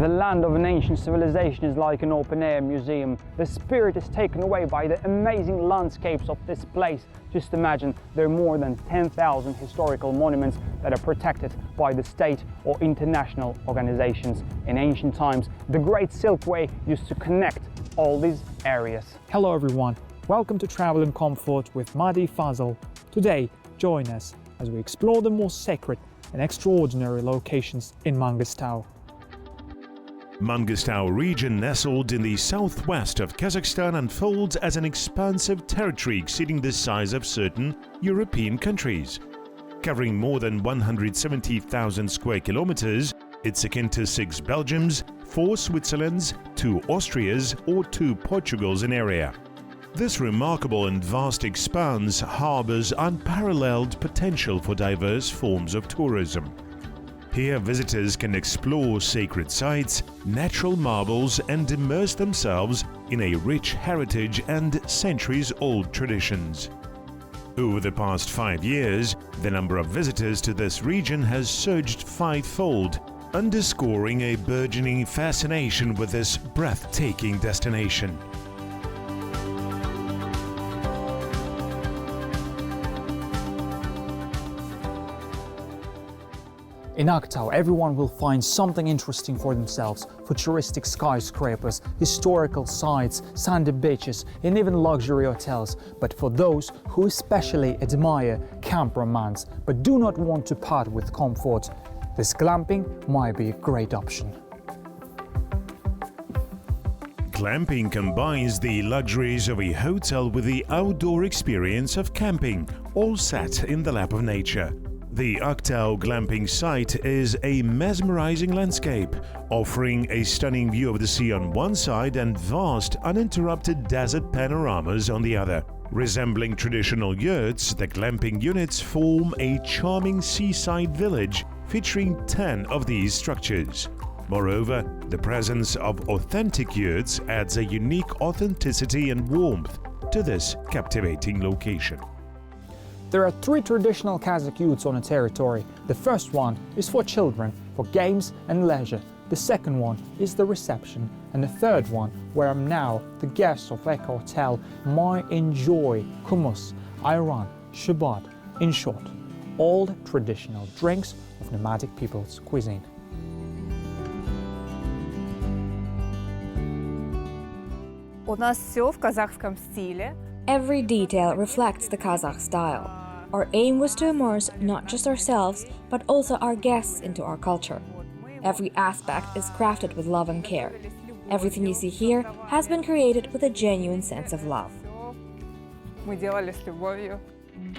The land of an ancient civilization is like an open-air museum. The spirit is taken away by the amazing landscapes of this place. Just imagine, there are more than 10,000 historical monuments that are protected by the state or international organizations. In ancient times, the Great Silk Way used to connect all these areas. Hello everyone, welcome to Travel in Comfort with Madi Fazal. Today, join us as we explore the most sacred and extraordinary locations in Mangistau. Mangistau region, nestled in the southwest of Kazakhstan, unfolds as an expansive territory exceeding the size of certain European countries. Covering more than 170,000 square kilometers, it's akin to 6 Belgiums, 4 Switzerlands, 2 Austrias or 2 Portugals in area. This remarkable and vast expanse harbors unparalleled potential for diverse forms of tourism. Here, visitors can explore sacred sites, natural marvels, and immerse themselves in a rich heritage and centuries-old traditions. Over the past 5 years, the number of visitors to this region has surged fivefold, underscoring a burgeoning fascination with this breathtaking destination. In Aqtau, everyone will find something interesting for themselves: futuristic skyscrapers, historical sites, sandy beaches, and even luxury hotels. But for those who especially admire camp romance but do not want to part with comfort, this glamping might be a great option. Glamping combines the luxuries of a hotel with the outdoor experience of camping, all set in the lap of nature. The Aqtau glamping site is a mesmerizing landscape, offering a stunning view of the sea on one side and vast, uninterrupted desert panoramas on the other. Resembling traditional yurts, the glamping units form a charming seaside village featuring 10 of these structures. Moreover, the presence of authentic yurts adds a unique authenticity and warmth to this captivating location. There are 3 traditional Kazakh yurts on the territory. The first one is for children, for games and leisure. The second one is the reception. And the third one, where I'm now, the guests of Eco Hotel might enjoy hummus, ayran, shabat, in short, all the traditional drinks of nomadic people's cuisine. У нас все в казахском стиле. Every detail reflects the Kazakh style. Our aim was to immerse not just ourselves, but also our guests into our culture. Every aspect is crafted with love and care. Everything you see here has been created with a genuine sense of love. Мы делали с любовью.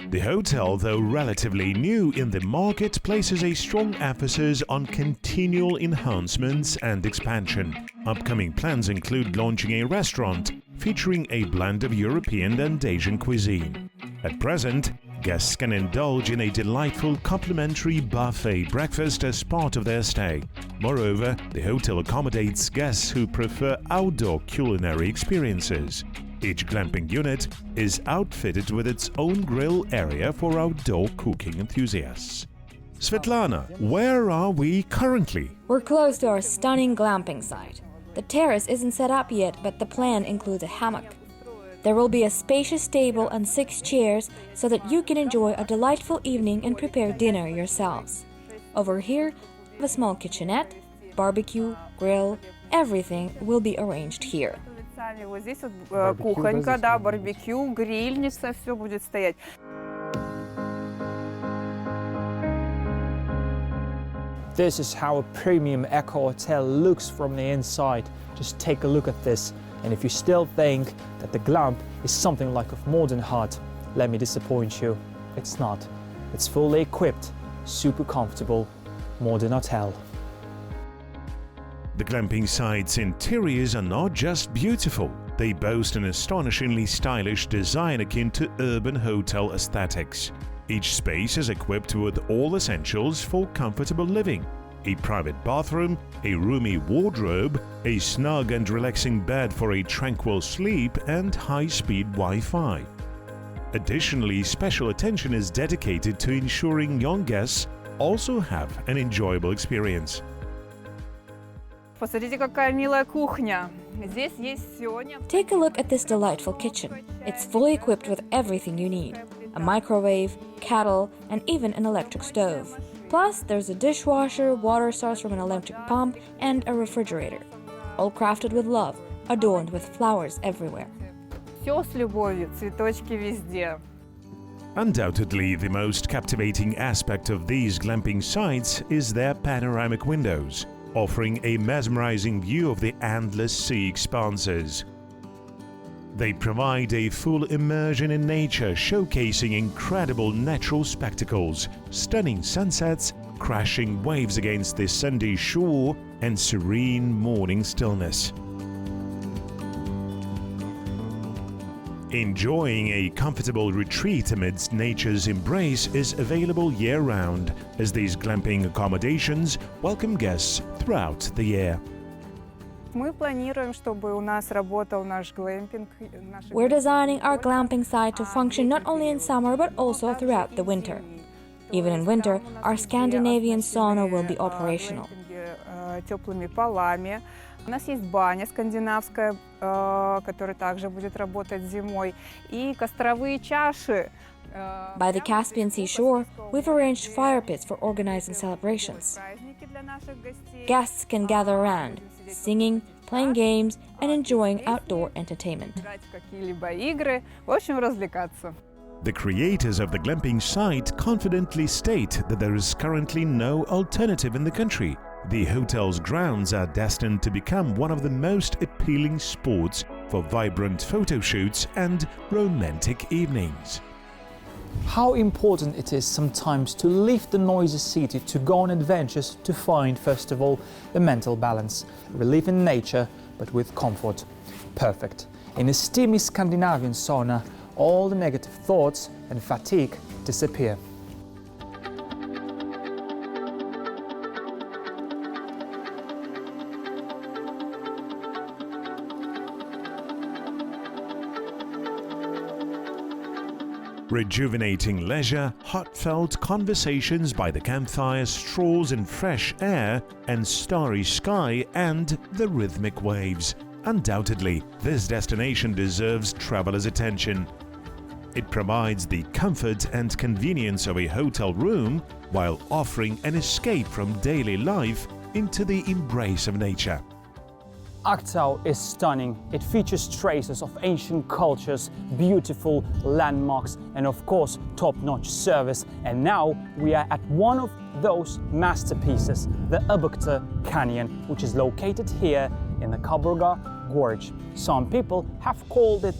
The hotel, though relatively new in the market, places a strong emphasis on continual enhancements and expansion. Upcoming plans include launching a restaurant featuring a blend of European and Asian cuisine. At present, guests can indulge in a delightful complimentary buffet breakfast as part of their stay. Moreover, the hotel accommodates guests who prefer outdoor culinary experiences. Each glamping unit is outfitted with its own grill area for outdoor cooking enthusiasts. Svetlana, where are we currently? We're close to our stunning glamping site. The terrace isn't set up yet, but the plan includes a hammock. There will be a spacious table and 6 chairs so that you can enjoy a delightful evening and prepare dinner yourselves. Over here, a small kitchenette, barbecue, grill, everything will be arranged here. Вот здесь вот кухонька, да, барбекю, грильница, все будет стоять. This is how a premium Eco Hotel looks from the inside. Just take a look at this. And if you still think that the glamp is something like a modern hut, let me disappoint you. It's not. It's fully equipped, super comfortable, modern hotel. The glamping site's interiors are not just beautiful, they boast an astonishingly stylish design akin to urban hotel aesthetics. Each space is equipped with all essentials for comfortable living: a private bathroom, a roomy wardrobe, a snug and relaxing bed for a tranquil sleep, and high-speed Wi-Fi. Additionally, special attention is dedicated to ensuring young guests also have an enjoyable experience. Посмотрите, какая милая кухня. Здесь есть все. Take a look at this delightful kitchen. It's fully equipped with everything you need: a microwave, kettle, and even an electric stove. Plus, there's a dishwasher, water source from an electric pump, and a refrigerator. All crafted with love, adorned with flowers everywhere. Все с любовью, цветочки везде. Undoubtedly, the most captivating aspect of these glamping sites is their panoramic windows, offering a mesmerizing view of the endless sea expanses. They provide a full immersion in nature, showcasing incredible natural spectacles, stunning sunsets, crashing waves against the sandy shore, and serene morning stillness. Enjoying a comfortable retreat amidst nature's embrace is available year-round, as these glamping accommodations welcome guests throughout the year. Мы планируем, чтобы у нас работал наш глэмпинг. We're designing our glamping site to function not only in summer but also throughout the winter. Even in winter, our Scandinavian sauna will be operational. Теплыми полами. У нас есть баня скандинавская, которая также будет работать зимой, и костровые чаши. By the Caspian Sea shore, we've arranged fire pits for organizing celebrations. Guests can gather around, singing, playing games, and enjoying outdoor entertainment. Какие-либо игры, в общем, развлекаться. The creators of the glamping site confidently state that there is currently no alternative in the country. The hotel's grounds are destined to become one of the most appealing spots for vibrant photo shoots and romantic evenings. How important it is sometimes to leave the noisy city to go on adventures to find, first of all, the mental balance, relief in nature, but with comfort. Perfect. In a steamy Scandinavian sauna, all the negative thoughts and fatigue disappear. Rejuvenating leisure, heartfelt conversations by the campfire, strolls in fresh air and starry sky, and the rhythmic waves. Undoubtedly, this destination deserves travelers' attention. It provides the comfort and convenience of a hotel room while offering an escape from daily life into the embrace of nature. Aqtau is stunning. It features traces of ancient cultures, beautiful landmarks, and of course, top-notch service. And now we are at one of those masterpieces, the Ybyqty Canyon, which is located here in the Kaburga Gorge. Some people have called it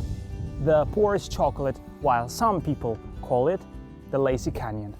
the porous chocolate, while some people call it the lazy canyon.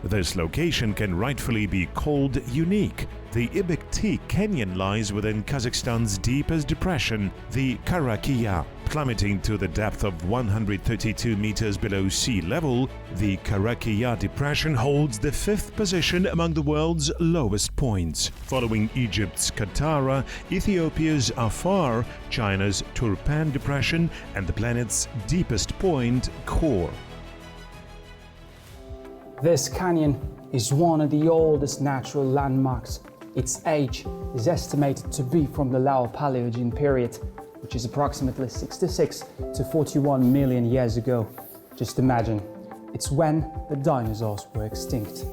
This location can rightfully be called unique. The Ybyqty Canyon lies within Kazakhstan's deepest depression, the Qazaqh. Plummeting to the depth of 132 meters below sea level, the Qazaqh depression holds the fifth position among the world's lowest points, following Egypt's Qattara, Ethiopia's Afar, China's Turpan depression, and the planet's deepest point, Core. This canyon is one of the oldest natural landmarks. Its age is estimated to be from the Lower Paleogene period, which is approximately 66 to 41 million years ago. Just imagine, it's when the dinosaurs were extinct.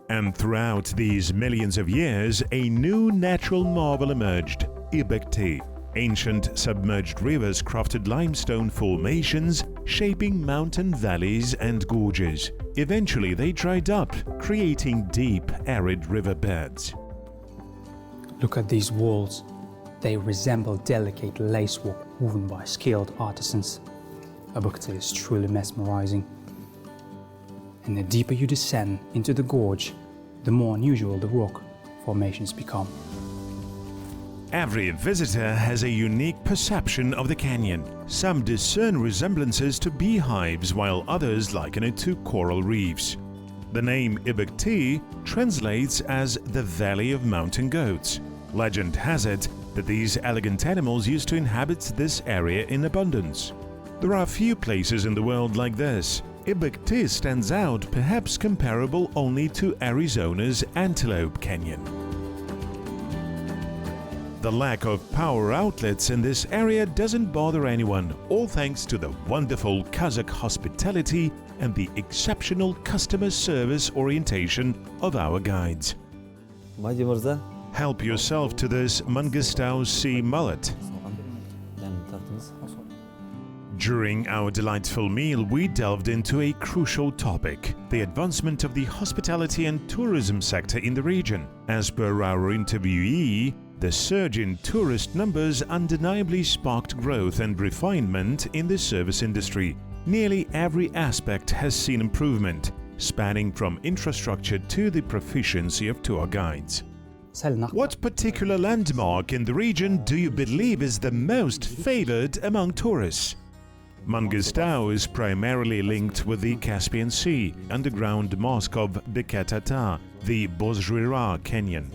And throughout these millions of years, a new natural marvel emerged, Ybyqty. Ancient submerged rivers crafted limestone formations, shaping mountain valleys and gorges. Eventually they dried up, creating deep, arid riverbeds. Look at these walls. They resemble delicate lacework woven by skilled artisans. Ybyqty is truly mesmerizing. And the deeper you descend into the gorge, the more unusual the rock formations become. Every visitor has a unique perception of the canyon. Some discern resemblances to beehives, while others liken it to coral reefs. The name Ybyqty translates as the Valley of Mountain Goats. Legend has it that these elegant animals used to inhabit this area in abundance. There are few places in the world like this, Ybyqty stands out, perhaps comparable only to Arizona's Antelope Canyon. The lack of power outlets in this area doesn't bother anyone, all thanks to the wonderful Kazakh hospitality and the exceptional customer service orientation of our guides. Help yourself to this Mangistau sea mullet. During our delightful meal, we delved into a crucial topic: the advancement of the hospitality and tourism sector in the region. As per our interviewee, the surge in tourist numbers undeniably sparked growth and refinement in the service industry. Nearly every aspect has seen improvement, spanning from infrastructure to the proficiency of tour guides. What particular landmark in the region do you believe is the most favored among tourists? Mangistau is primarily linked with the Caspian Sea, underground mosque of Ybyqty, the Ybyqty Canyon.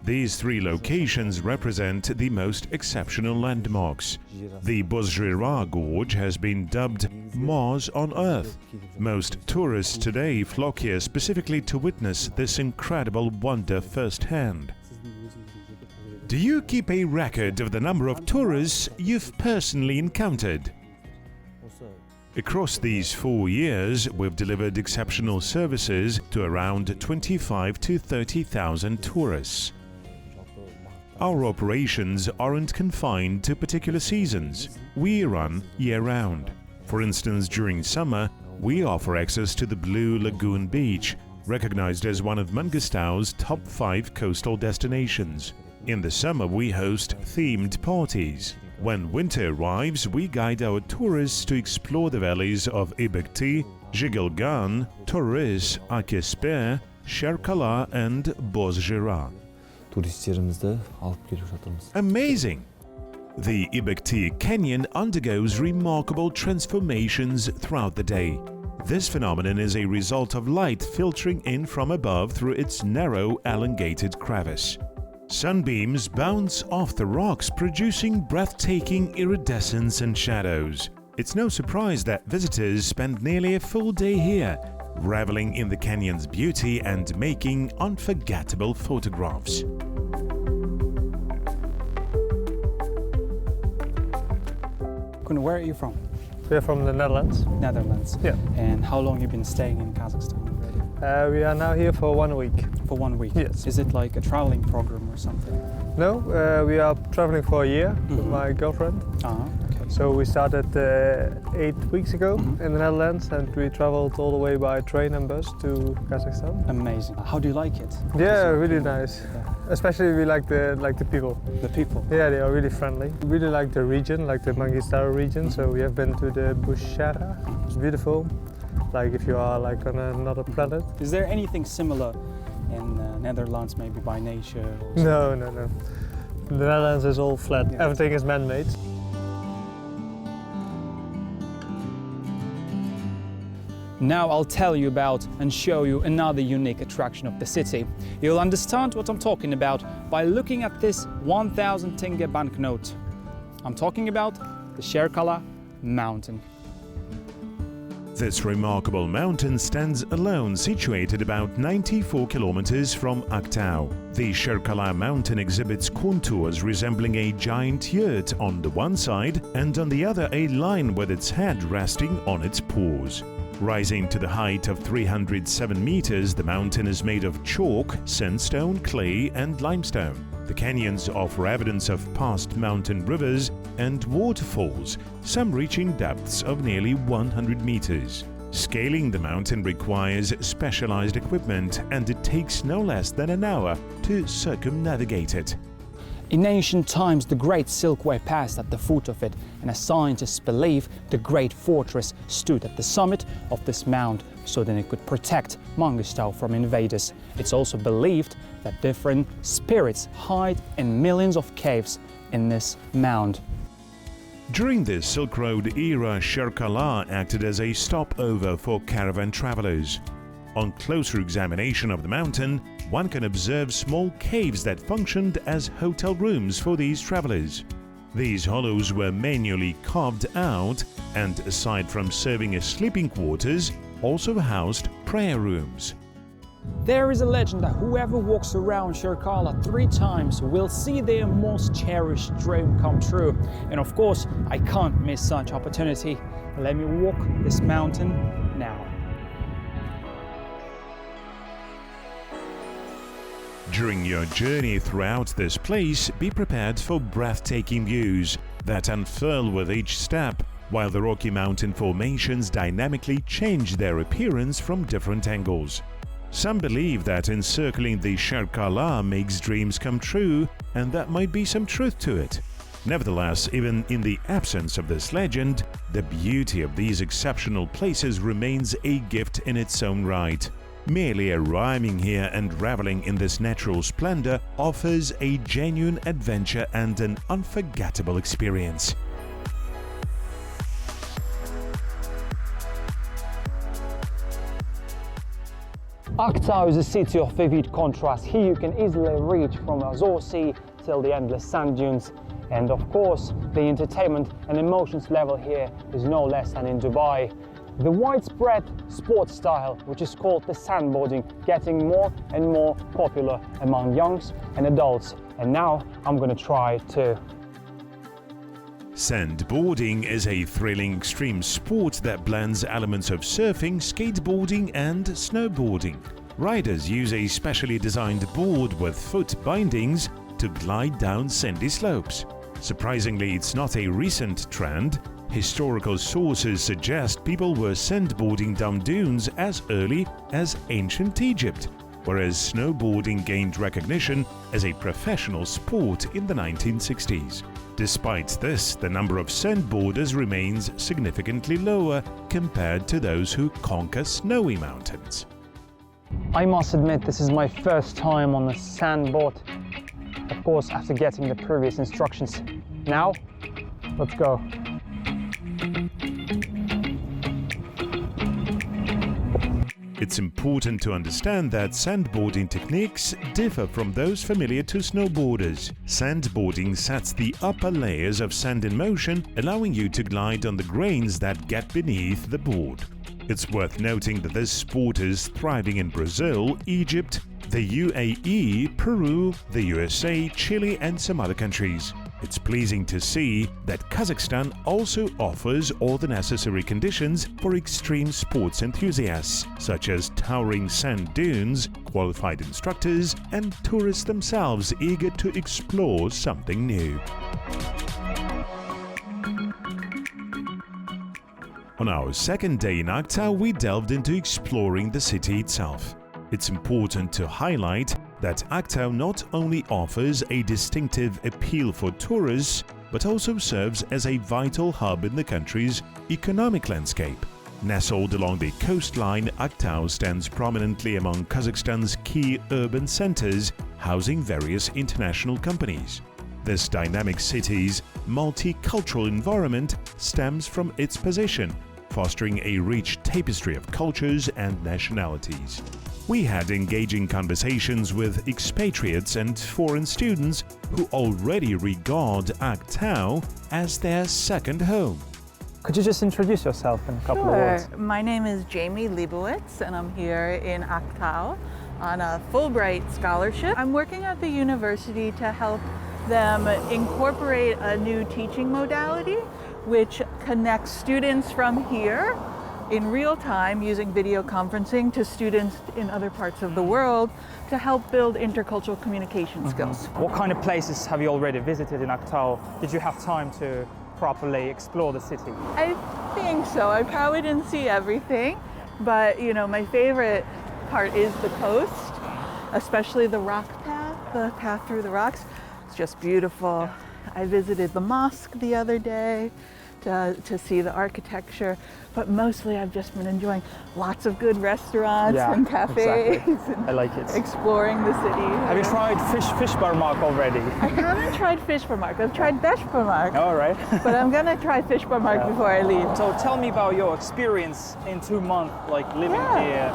These three locations represent the most exceptional landmarks. The Ybyqty Gorge has been dubbed Mars on Earth. Most tourists today flock here specifically to witness this incredible wonder firsthand. Do you keep a record of the number of tourists you've personally encountered? Across these 4 years, we've delivered exceptional services to around 25 to 30,000 tourists. Our operations aren't confined to particular seasons. We run year-round. For instance, during summer, we offer access to the Blue Lagoon Beach, recognized as one of Mangistau's top 5 coastal destinations. In the summer, we host themed parties. When winter arrives, we guide our tourists to explore the valleys of Ybyqty, Jigilgan, Torres, Aqtau, Sherqala and Ybyqty. Amazing! The Ybyqty Canyon undergoes remarkable transformations throughout the day. This phenomenon is a result of light filtering in from above through its narrow, elongated crevice. Sunbeams bounce off the rocks, producing breathtaking iridescence and shadows. It's no surprise that visitors spend nearly a full day here, reveling in the canyon's beauty and making unforgettable photographs. Where are you from? We're from the Netherlands. Netherlands. Yeah. And how long you been staying in Kazakhstan already? We are now here for 1 week. For 1 week? Yes. Is it like a traveling program or something? No, we are traveling for a year with my girlfriend. Okay. So we started 8 weeks ago in the Netherlands, and we traveled all the way by train and bus to Kazakhstan. Amazing. How do you like it? Yeah, really nice. Especially we like the people. The people? Yeah, they are really friendly. We really like the region, like the Mangistau region. So we have been to the Bushara. It's beautiful. Like if you are like on another planet. Is there anything similar in Netherlands, maybe by nature? No. The Netherlands is all flat. Yeah. Everything is man-made. Now I'll tell you about and show you another unique attraction of the city. You'll understand what I'm talking about by looking at this 1000 tenge banknote. I'm talking about the Sherqala mountain. This remarkable mountain stands alone, situated about 94 kilometers from Aqtau. The Sherqala mountain exhibits contours resembling a giant yurt on the one side and on the other a lion with its head resting on its paws. Rising to the height of 307 meters, the mountain is made of chalk, sandstone, clay and limestone. The canyons offer evidence of past mountain rivers and waterfalls, some reaching depths of nearly 100 meters. Scaling the mountain requires specialized equipment, and it takes no less than an hour to circumnavigate it. In ancient times, the Great Silk Way passed at the foot of it, and as scientists believe, the great fortress stood at the summit of this mound so that it could protect Mangistau from invaders. It's also believed that different spirits hide in millions of caves in this mound. During the Silk Road era, Sherqala acted as a stopover for caravan travelers. On closer examination of the mountain, one can observe small caves that functioned as hotel rooms for these travelers. These hollows were manually carved out and, aside from serving as sleeping quarters, also housed prayer rooms. There is a legend that whoever walks around Sherqala 3 times will see their most cherished dream come true. And of course, I can't miss such opportunity. Let me walk this mountain now. During your journey throughout this place, be prepared for breathtaking views that unfurl with each step, while the Rocky Mountain formations dynamically change their appearance from different angles. Some believe that encircling the Sherqala makes dreams come true, and that might be some truth to it. Nevertheless, even in the absence of this legend, the beauty of these exceptional places remains a gift in its own right. Merely arriving here and reveling in this natural splendor offers a genuine adventure and an unforgettable experience. Aqtau is a city of vivid contrast. Here you can easily reach from Azov Sea till the endless sand dunes. And of course, the entertainment and emotions level here is no less than in Dubai. The widespread sports style, which is called the sandboarding, getting more and more popular among youngs and adults. And now I'm gonna try it too. Sandboarding is a thrilling extreme sport that blends elements of surfing, skateboarding and snowboarding. Riders use a specially designed board with foot bindings to glide down sandy slopes. Surprisingly, it's not a recent trend. Historical sources suggest people were sandboarding down dunes as early as ancient Egypt, whereas snowboarding gained recognition as a professional sport in the 1960s. Despite this, the number of sandboarders remains significantly lower compared to those who conquer snowy mountains. I must admit, this is my first time on a sandboard. Of course, after getting the previous instructions. Now, let's go. It's important to understand that sandboarding techniques differ from those familiar to snowboarders. Sandboarding sets the upper layers of sand in motion, allowing you to glide on the grains that get beneath the board. It's worth noting that this sport is thriving in Brazil, Egypt, the UAE, Peru, the USA, Chile and some other countries. It's pleasing to see that Kazakhstan also offers all the necessary conditions for extreme sports enthusiasts, such as towering sand dunes, qualified instructors, and tourists themselves eager to explore something new. On our second day in Aqtau, we delved into exploring the city itself. It's important to highlight that Aqtau not only offers a distinctive appeal for tourists, but also serves as a vital hub in the country's economic landscape. Nestled along the coastline, Aqtau stands prominently among Kazakhstan's key urban centers, housing various international companies. This dynamic city's multicultural environment stems from its position, fostering a rich tapestry of cultures and nationalities. We had engaging conversations with expatriates and foreign students who already regard Aqtau as their second home. Could you just introduce yourself in a couple of words? My name is Jamie Leibowitz and I'm here in Aqtau on a Fulbright scholarship. I'm working at the university to help them incorporate a new teaching modality which connects students from here in real time using video conferencing to students in other parts of the world to help build intercultural communication skills. What kind of places have you already visited in Aqtau? Did you have time to properly explore the city? I think so. I probably didn't see everything, but you know, my favorite part is the coast, especially the rock path, the path through the rocks. It's just beautiful. I visited the mosque the other day to see the architecture, but mostly I've just been enjoying lots of good restaurants and cafes. Exactly. And I like it. exploring the city. Have you tried fish barmak already? I haven't tried fish barmak. I've tried besh barmak. All right. But I'm gonna try fish barmak before I leave. So tell me about your experience in 2 months, like living here.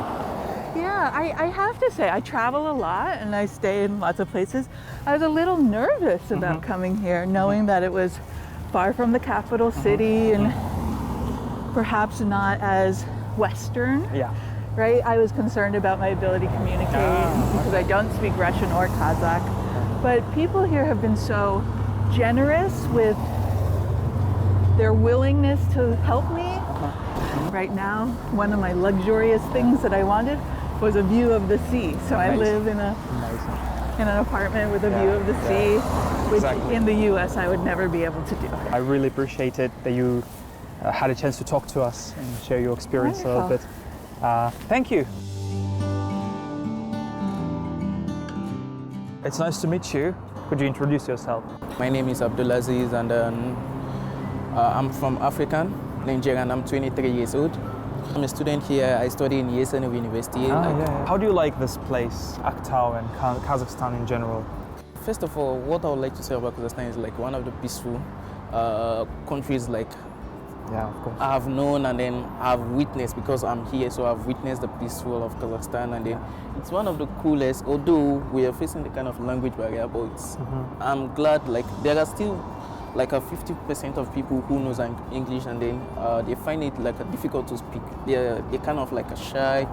Yeah, I have to say, I travel a lot and I stay in lots of places. I was a little nervous about coming here, knowing that it was far from the capital city and perhaps not as Western. Yeah. Right? I was concerned about my ability to communicate because I don't speak Russian or Kazakh. But people here have been so generous with their willingness to help me. Right now, one of my luxurious things that I wanted was a view of the sea. So I live in an apartment with a view of the sea, which in the US I would never be able to do. I really appreciate it that you had a chance to talk to us and share your experience a little bit. Thank you. It's nice to meet you. Could you introduce yourself? My name is Abdulaziz and I'm from African, Nigerian. I'm 23 years old. I'm a student here. I study in Ybyqty University. How do you like this place, Aqtau and Kazakhstan in general? First of all, what I would like to say about Kazakhstan is like one of the peaceful countries like Of course. I have known and then I've witnessed, because I'm here, so I've witnessed the peaceful of Kazakhstan, and then it's one of the coolest, although we are facing the kind of language barrier, but it's, I'm glad like there are still like a 50% of people who knows English, and then they find it like difficult to speak. They're kind of like a shy,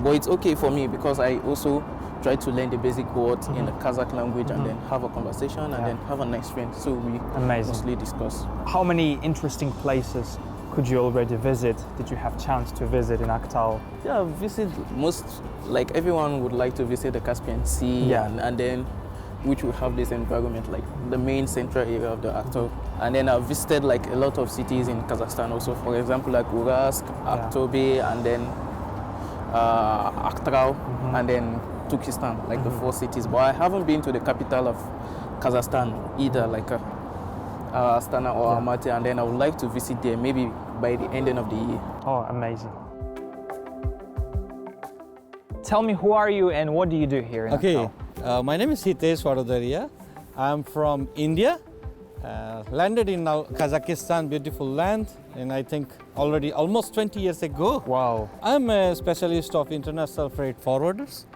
but it's okay for me because I also try to learn the basic words in the Kazakh language and then have a conversation and then have a nice friend. So we mostly discuss. How many interesting places could you already visit? Did you have chance to visit in Aqtau? Yeah, visit most, like everyone would like to visit the Caspian Sea and then which will have this environment like the main central area of the Aqtau. And then I've visited like a lot of cities in Kazakhstan also, for example like Uralsk, Aqtau, and then Aqtau, and then Turkestan, like the 4 cities. But I haven't been to the capital of Kazakhstan either, like Astana or Almaty, and then I would like to visit there maybe by the ending of the year. Oh, amazing. Tell me, who are you and what do you do here in Aqtau? My name is Hitesh Vadodaria. I'm from India, landed in Kazakhstan, beautiful land, and I think already almost 20 years ago. Wow. I'm a specialist of international freight forwarders,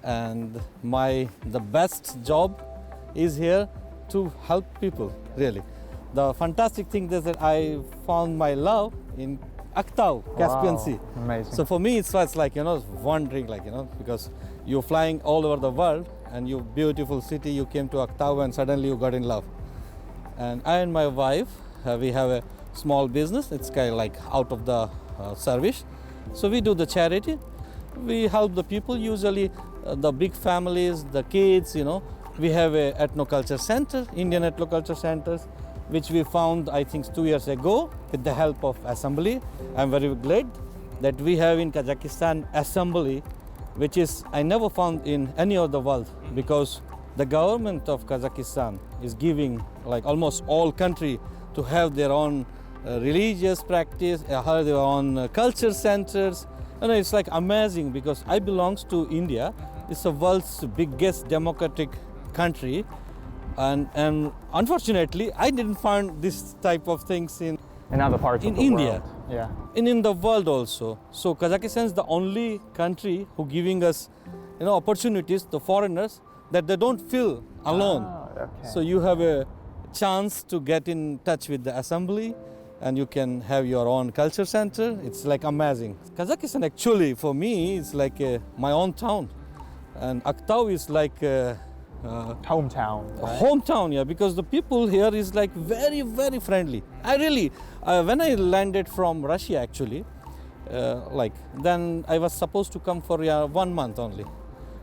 and the best job is here to help people, really. The fantastic thing is that I found my love in Aqtau, Caspian Sea. Amazing. So for me, it's like, wondering, like, because you're flying all over the world and you beautiful city, you came to Aqtau and suddenly you got in love. And I and my wife, we have a small business. It's kind of like out of the service. So we do the charity. We help the people, usually the big families, the kids, We have a ethnoculture center, Indian ethnoculture centers, which we found, I think, 2 years ago with the help of Assembly. I'm very glad that we have in Kazakhstan Assembly, which is I never found in any other world, because the government of Kazakhstan is giving like almost all country to have their own religious practice, have their own culture centers. And it's like amazing, because I belongs to India. It's the world's biggest democratic country, and unfortunately I didn't find this type of things in other parts of the India. world. Yeah. In the world also. So Kazakhstan is the only country who giving us opportunities, the foreigners, that they don't feel alone. So you have a chance to get in touch with the Assembly, and you can have your own culture center. It's like amazing. Kazakhstan actually for me is like my own town, and Aqtau is like hometown. Right? Hometown, yeah, because the people here is like very, very friendly. I really, when I landed from Russia actually, then I was supposed to come for 1 month only.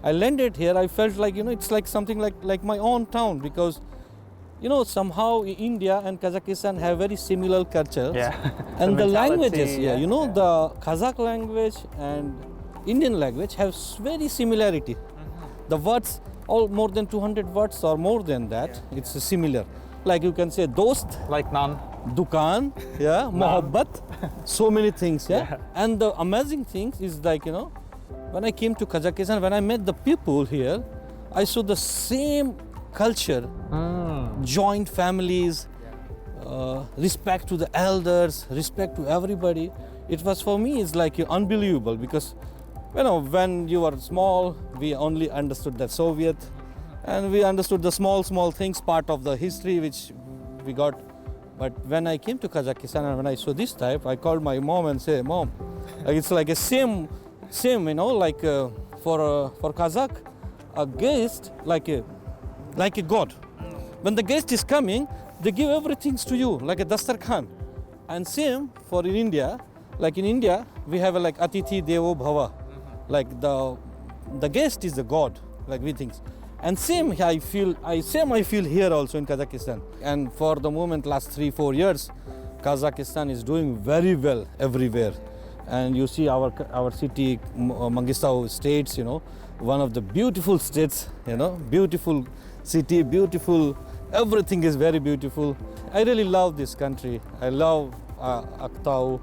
I landed here, I felt like, it's like something like my own town, because somehow India and Kazakhstan have very similar cultures. Yeah. And the languages, the Kazakh language and Indian language have very similarity. The words, all more than 200 words or more than that, it's similar. Like you can say dost, like nan, dukan, mohabbat, so many things, And the amazing thing is like, when I came to Kazakhstan, when I met the people here, I saw the same culture, joint families, respect to the elders, respect to everybody. It was for me, it's like unbelievable, because You know, when you were small, we only understood the Soviet, and we understood the small things, part of the history which we got. But when I came to Kazakhstan and when I saw this type, I called my mom and said, "Mom, it's like a same, you know, like for Kazakh, a guest like a god. When the guest is coming, they give everything to you like a dastarkhan. And same for in India, like in India, we have a like Atithi Devo Bhava, like the guest is the god, like we think. And same I feel here also in Kazakhstan. And for the moment, last 3-4 years, Kazakhstan is doing very well everywhere. And you see our city, Mangistau states, you know, one of the beautiful states, you know, beautiful city, beautiful, everything is very beautiful. I really love this country. I love Aqtau.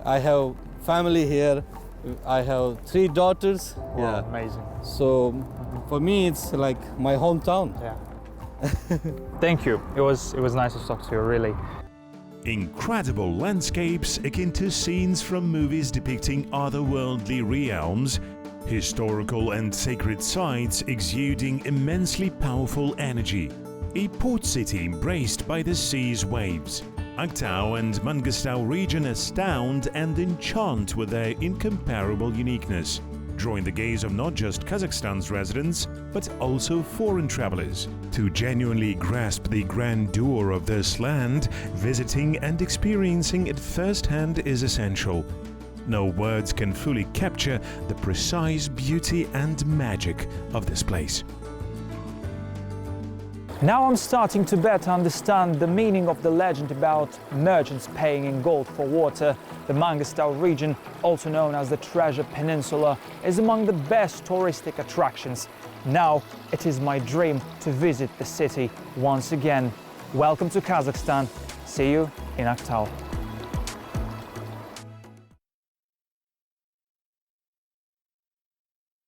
I have family here. I have 3 daughters. Wow, yeah, amazing. So for me, it's like my hometown. Yeah. Thank you. It was nice to talk to you, really. Incredible landscapes akin to scenes from movies depicting otherworldly realms, historical and sacred sites exuding immensely powerful energy, a port city embraced by the sea's waves. Aqtau and Mangistau region astound and enchant with their incomparable uniqueness, drawing the gaze of not just Kazakhstan's residents, but also foreign travelers. To genuinely grasp the grandeur of this land, visiting and experiencing it firsthand is essential. No words can fully capture the precise beauty and magic of this place. Now I'm starting to better understand the meaning of the legend about merchants paying in gold for water. The Mangistau region, also known as the Treasure Peninsula, is among the best touristic attractions. Now it is my dream to visit the city once again. Welcome to Kazakhstan. See you in Aqtau.